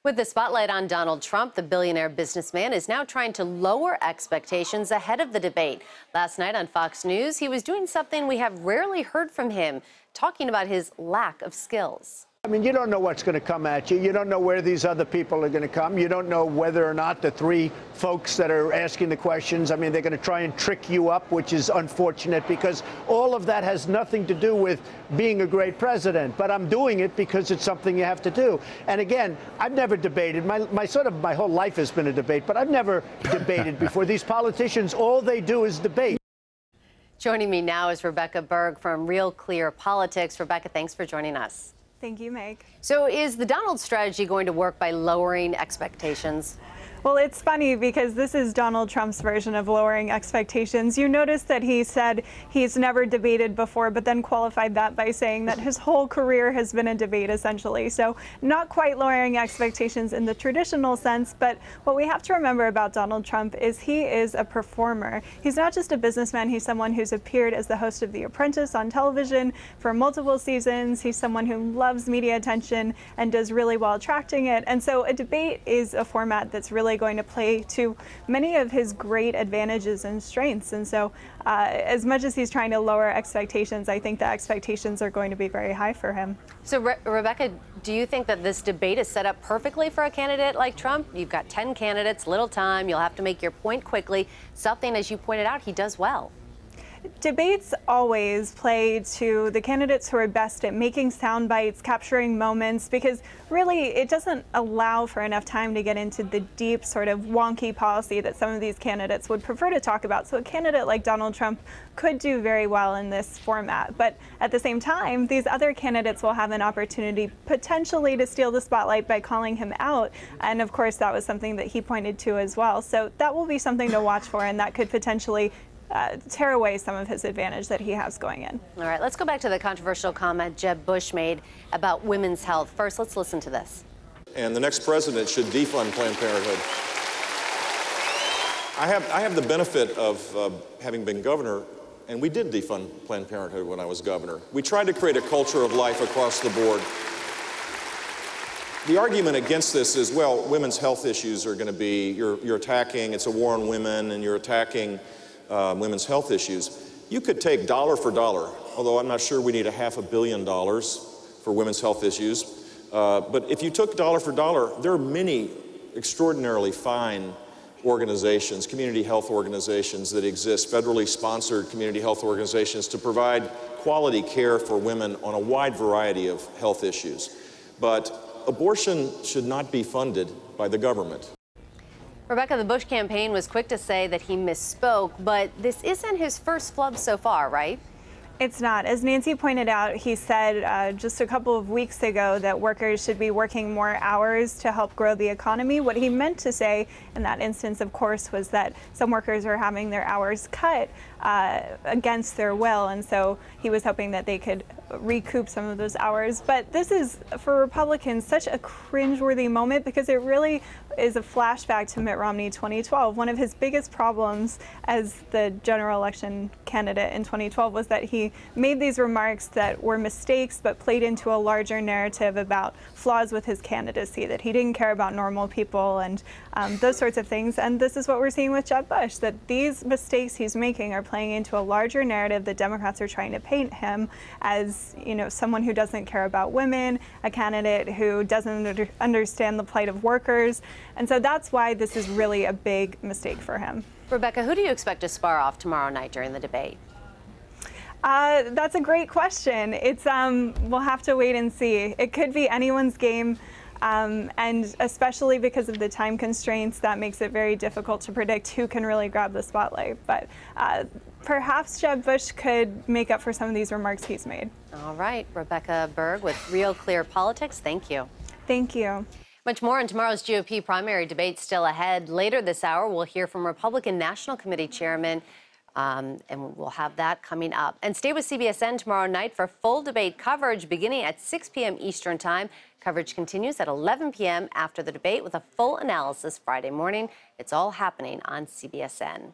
With the spotlight on Donald Trump, the billionaire businessman is now trying to lower expectations ahead of the debate. Last night on Fox News, he was doing something we have rarely heard from him, talking about his lack of skills. I mean, you don't know what's going to come at you. You don't know where these other people are going to come. You don't know whether or not the three folks that are asking the questions, I mean, they're going to try and trick you up, which is unfortunate because all of that has nothing to do with being a great president. But I'm doing it because it's something you have to do. And again, I've never debated. My whole life has been a debate, but I've never debated before. These politicians, all they do is debate. Joining me now is Berg from RealClearPolitics. Rebecca, thanks for joining us. Thank you, Meg. So is the Donald strategy going to work by lowering expectations? Well, it's funny because this is Donald Trump's version of lowering expectations. You notice that he said he's never debated before, but then qualified that by saying that his whole career has been a debate, essentially. So not quite lowering expectations in the traditional sense, but what we have to remember about Donald Trump is he is a performer. He's not just a businessman. He's someone who's appeared as the host of The Apprentice on television for multiple seasons. He's someone who loves media attention and does really well attracting it. And so a debate is a format that's really going to play to many of his great advantages and strengths. And so as much as he's trying to lower expectations, I think the expectations are going to be very high for him. So Rebecca, do you think that this debate is set up perfectly for a candidate like Trump? You've got 10 candidates, little time, you'll have to make your point quickly, something, as you pointed out, he does well. Debates always play to the candidates who are best at making sound bites, capturing moments, because really it doesn't allow for enough time to get into the deep sort of wonky policy that some of these candidates would prefer to talk about. So a candidate like Donald Trump could do very well in this format. But at the same time, these other candidates will have an opportunity potentially to steal the spotlight by calling him out. And of course, that was something that he pointed to as well. So that will be something to watch for, and that could potentially tear away some of his advantage that he has going in. All right, let's go back to the controversial comment Jeb Bush made about women's health. First, let's listen to this. And the next president should defund Planned Parenthood. I have the benefit of having been governor, and we did defund Planned Parenthood when I was governor. We tried to create a culture of life across the board. The argument against this is, well, women's health issues are going to be, you're attacking, it's a war on women, and you're attacking women's health issues. You could take dollar for dollar, although I'm not sure we need $500 million for women's health issues. But if you took dollar for dollar, there are many extraordinarily fine organizations, community health organizations that exist, federally sponsored community health organizations to provide quality care for women on a wide variety of health issues. But abortion should not be funded by the government. Rebecca, the Bush campaign was quick to say that he misspoke, but this isn't his first flub so far, right? It's not. As Nancy pointed out, he said just a couple of weeks ago that workers should be working more hours to help grow the economy. What he meant to say in that instance, of course, was that some workers are having their hours cut against their will, and so he was hoping that they could recoup some of those hours. But this is, for Republicans, such a cringeworthy moment because it really is a flashback to Mitt Romney 2012. One of his biggest problems as the general election candidate in 2012 was that he made these remarks that were mistakes but played into a larger narrative about flaws with his candidacy, that he didn't care about normal people and those sorts of things. And this is what we're seeing with Jeb Bush, that these mistakes he's making are playing into a larger narrative that Democrats are trying to paint him as, you know, someone who doesn't care about women, a candidate who doesn't understand the plight of workers. And so that's why this is really a big mistake for him. Rebecca, who do you expect to spar off tomorrow night during the debate? That's a great question. It's we'll have to wait and see. It could be anyone's game, and especially because of the time constraints, that makes it very difficult to predict who can really grab the spotlight. But perhaps Jeb Bush could make up for some of these remarks he's made. All right, Rebecca Berg with RealClearPolitics. Thank you. Thank you. Much more in tomorrow's GOP primary debate still ahead. Later this hour, we'll hear from Republican National Committee Chairman, and we'll have that coming up. And stay with CBSN tomorrow night for full debate coverage beginning at 6 p.m. Eastern Time. Coverage continues at 11 p.m. after the debate with a full analysis Friday morning. It's all happening on CBSN.